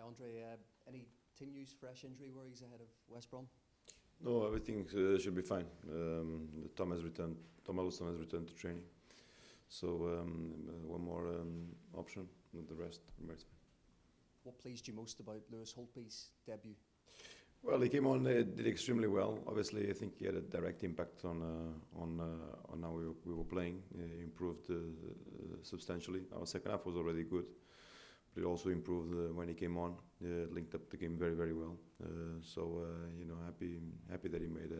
Andre. Any team news, fresh injury worries ahead of West Brom? No, everything should be fine. Tom has returned. Tom Ellison has returned to training. So one more option, and the rest remains fine. What pleased you most about Lewis Holtby's debut? Well, he came on, did extremely well. Obviously, I think he had a direct impact on how we were playing. He improved substantially. Our second half was already good, but it also improved when he came on. Linked up the game very, very well. Happy that he made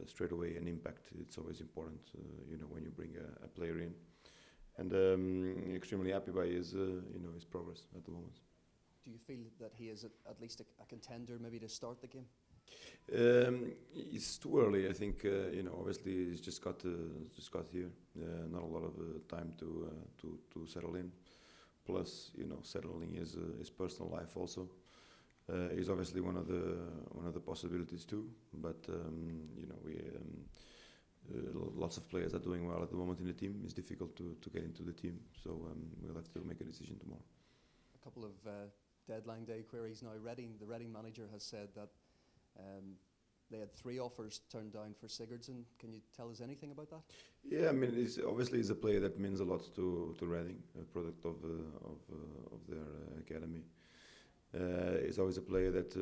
straight away an impact. It's always important, when you bring a player in, and extremely happy by his progress at the moment. Do you feel that he is at least a contender, maybe to start the game? It's too early. I think obviously he's just got here. Not a lot of time to settle in. Plus, settling his personal life also. He's obviously one of the possibilities too. But lots of players are doing well at the moment in the team. It's difficult to get into the team, so we'll have to make a decision tomorrow. A couple of deadline day queries now. The Reading manager has said that they had 3 offers turned down for Sigurdsson. Can you tell us anything about that? Yeah, I mean, he's a player that means a lot to Reading, a product of their academy. He's always a player that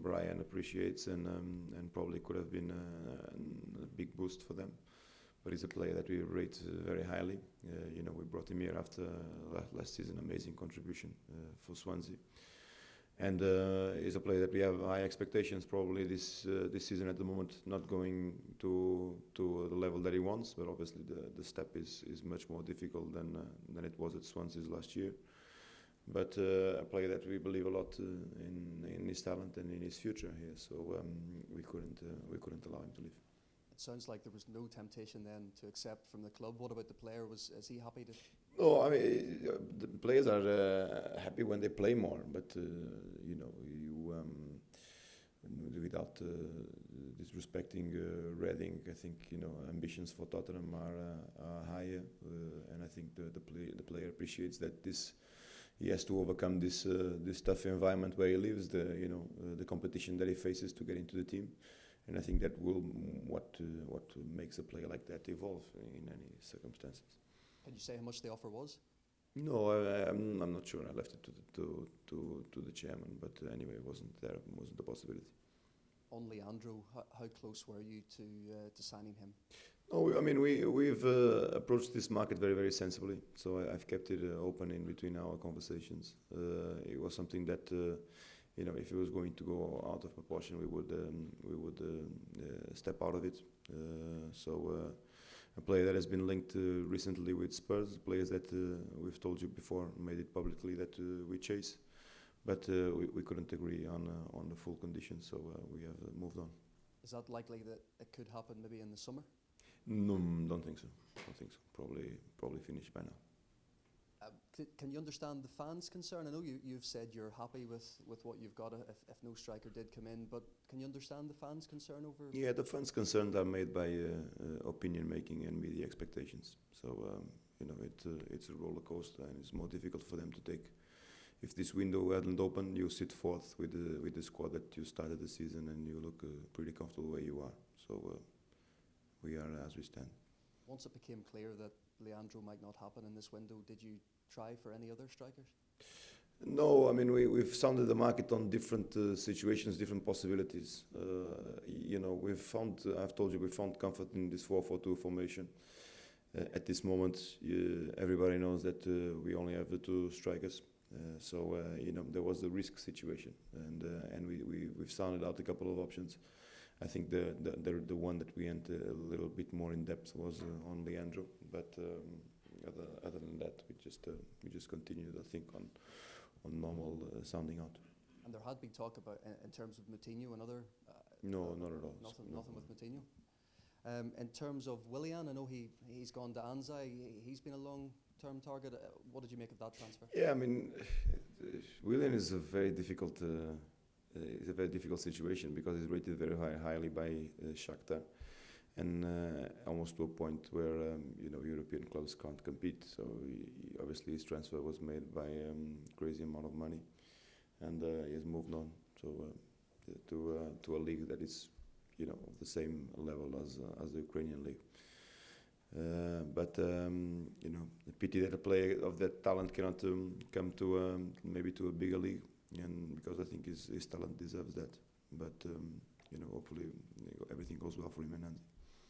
Brian appreciates and probably could have been a big boost for them. But he's a player that we rate very highly. We brought him here after last season, amazing contribution for Swansea. And he's a player that we have high expectations. Probably this season at the moment not going to the level that he wants, but obviously the step is much more difficult than it was at Swansea's last year. But a player that we believe a lot in his talent and in his future here. So we couldn't allow him to leave. It sounds like there was no temptation then to accept from the club. What about the player? Is he happy to? No, I mean the players are happy when they play more, but without disrespecting Reading, I think ambitions for Tottenham are higher, and I think the player appreciates that he has to overcome this tough environment where he lives, the competition that he faces to get into the team. And I think that will what makes a player like that evolve in any circumstances. Can you say how much the offer was? No, I'm not sure. I left it to the chairman, but anyway, it wasn't a possibility. On Leandro, how close were you to signing him? No, I mean we've approached this market very, very sensibly. So I've kept it open in between our conversations. It was something that. If it was going to go out of proportion, we would step out of it. A player that has been linked recently with Spurs, players that we've told you before, made it publicly that we chase, but we couldn't agree on the full conditions, so we have moved on. Is that likely that it could happen maybe in the summer? No, don't think so. Probably finished by now. Can you understand the fans' concern? I know you've said you're happy with what you've got if no striker did come in, but can you understand the fans' concern over? Yeah, the fans' concerns are made by opinion making and media expectations. So it's a roller coaster, and it's more difficult for them to take. If this window hadn't opened, you sit fourth with the squad that you started the season, and you look pretty comfortable where you are. So we are as we stand. Once it became clear that Leandro might not happen in this window, did you try for any other strikers? No, I mean we've sounded the market on different situations, different possibilities. I've told you we found comfort in this 4-4-2 formation. At this moment, everybody knows that we only have the 2 strikers. There was the risk situation, and we've sounded out a couple of options. I think the one that we went a little bit more in depth was on Leandro, but other than that, we just continued, I think, on normal sounding out. And there had been talk about in terms of Moutinho and other. No, not at all. Nothing with Moutinho. In terms of Willian, I know he's gone to Anzai. He's been a long-term target. What did you make of that transfer? Yeah, I mean, Willian is a very difficult. It's a very difficult situation because he's rated very highly by Shakhtar, and almost to a point where European clubs can't compete. So obviously his transfer was made by crazy amount of money, and he has moved on to a league that is, of the same level as the Ukrainian league. But the pity that a player of that talent cannot come to maybe to a bigger league, and because I think his talent deserves that. But hopefully everything goes well for him and Andy.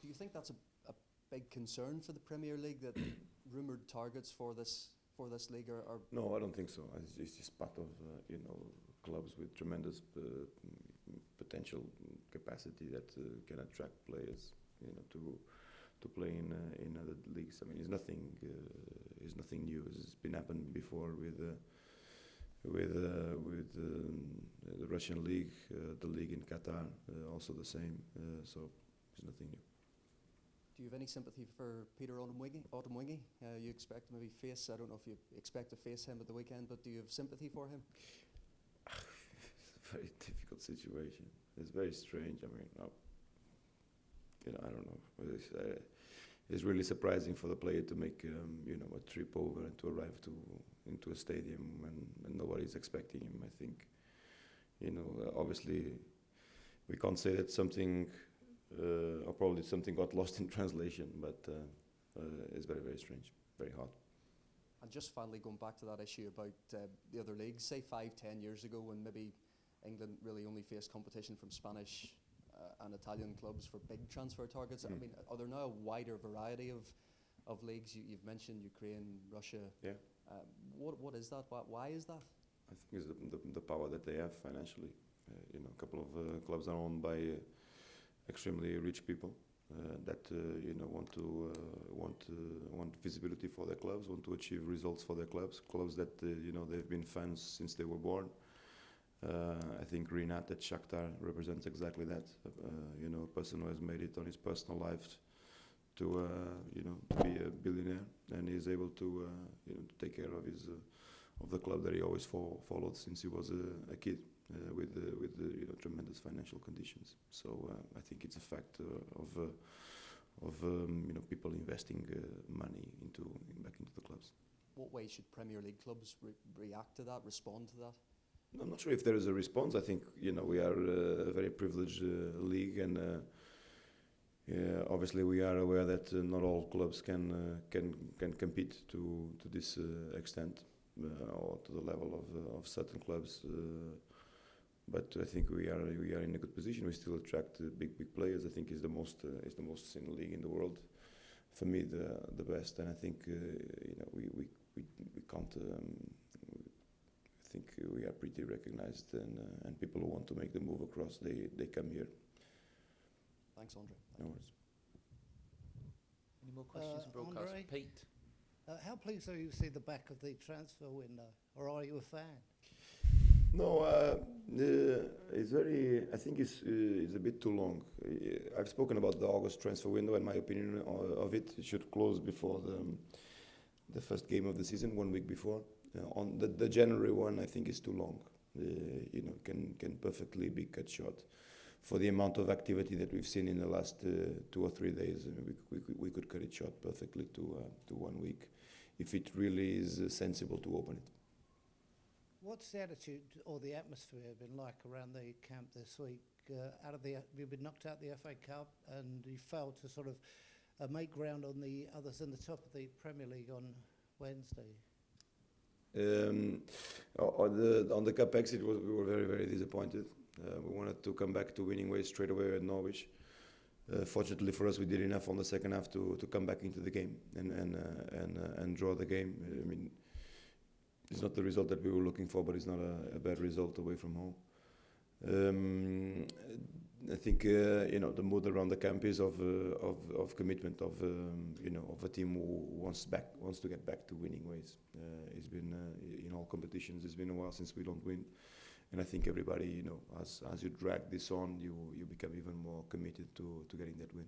Do you think that's a big concern for the Premier League, that rumoured targets for this league are? No, I don't think so. It's just part of clubs with tremendous potential capacity that can attract players to play in other leagues. I mean, it's nothing new. It's been happened before with the Russian league, the league in Qatar, also the same. So it's nothing new. Do you have any sympathy for Peter Odemwingie? You expect to maybe face, I don't know if you expect to face him at the weekend, but do you have sympathy for him? It's a very difficult situation. It's very strange. I mean, I don't know. It's really surprising for the player to make a trip over and to arrive into a stadium and nobody's expecting him. I think obviously we can't say that something or probably something got lost in translation, but it's very, very strange, very hard. And just finally going back to that issue about the other leagues, say 5-10 years ago when maybe England really only faced competition from Spanish and Italian clubs for big transfer targets. I mean, are there now a wider variety of leagues? You've mentioned Ukraine, Russia. Yeah. What is that? Why is that? I think it's the power that they have financially. A couple of clubs are owned by extremely rich people that want visibility for their clubs, want to achieve results for their clubs. Clubs that they've been fans since they were born. I think Rinat at Shakhtar represents exactly that. A person who has made it on his personal life to be a billionaire, and he is able to take care of the club that he always followed since he was a kid, with tremendous financial conditions. So I think it's a fact of people investing money back into the clubs. What way should Premier League clubs react to that, respond to that? I'm not sure if there is a response. I think we are a very privileged league, and obviously we are aware that not all clubs can compete to this extent or to the level of certain clubs. But I think we are in a good position. We still attract big players. I think it's the most seen league in the world. For me, the best, and I think we can't. I think we are pretty recognized, and people who want to make the move across, they come here. Thanks, Andre. No worries. Any more questions from broadcast? Andre? Pete? How pleased are you to see the back of the transfer window, or are you a fan? No, it's very. I think it's a bit too long. I've spoken about the August transfer window, and my opinion of it. It should close before the first game of the season, 1 week before. On the January one, I think is too long. Can perfectly be cut short. For the amount of activity that we've seen in the last 2 or 3 days, we could cut it short perfectly to 1 week, if it really is sensible to open it. What's the attitude or the atmosphere been like around the camp this week? You've been knocked out of the FA Cup, and you failed to sort of make ground on the others in the top of the Premier League on Wednesday. On the cup exit, we were very, very disappointed. We wanted to come back to winning ways straight away at Norwich. Fortunately for us, we did enough on the second half to come back into the game and draw the game. I mean, it's not the result that we were looking for, but it's not a bad result away from home. I think the mood around the camp is of commitment, of a team who wants to get back to winning ways. It's been in all competitions. It's been a while since we don't win, and I think everybody, as you drag this on, you become even more committed to getting that win.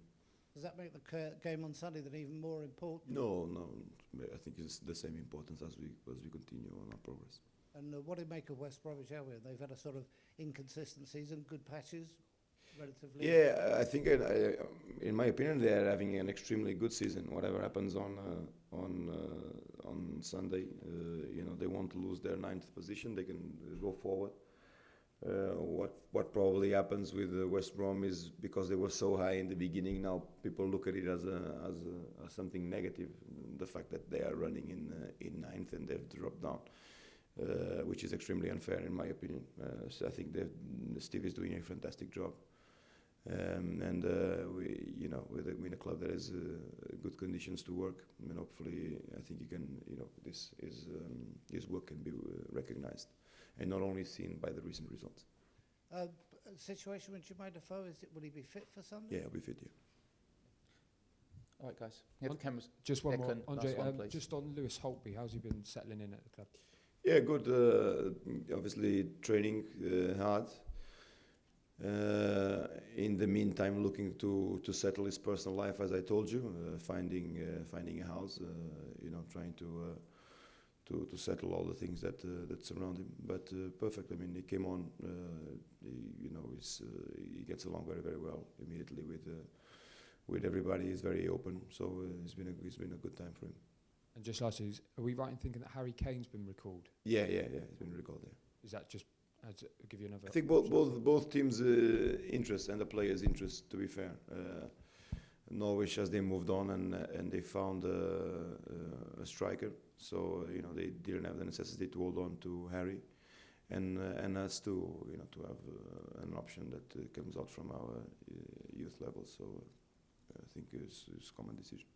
Does that make the game on Sunday then even more important? No. I think it's the same importance as we continue on our progress. And what do you make of West Bromwich Albion? They've had a sort of inconsistent season, good patches. relatively? Yeah, I think, in my opinion, they are having an extremely good season. Whatever happens on Sunday, they want to lose their ninth position. They can go forward. What probably happens with West Brom is because they were so high in the beginning. Now people look at it as something negative. The fact that they are running in ninth and they've dropped down, which is extremely unfair in my opinion. So I think Steve is doing a fantastic job. And with a club that has good conditions to work, I mean, hopefully, I think his work can be recognized, and not only seen by the recent results. Situation with Jermaine Defoe, will he be fit for Sunday? Yeah, he'll be fit. Yeah. All right, guys. You have the cameras. Just one more, Declan, Andre. last one, please. Just on Lewis Holtby, how's he been settling in at the club? Yeah, good. Obviously, training hard. In the meantime, looking to settle his personal life, as I told you, finding a house, trying to settle all the things that surround him. But perfect. I mean, he came on. He gets along very, very well immediately with everybody. He's very open. So it's been a good time for him. And just lastly, are we right in thinking that Harry Kane's been recalled? Yeah. He's been recalled. Yeah. Is that just to give you another? I think both teams' interest and the players' interest. To be fair, Norwich, as they moved on and they found a striker, so they didn't have the necessity to hold on to Harry, and us to have an option that comes out from our youth level. So I think it's a common decision.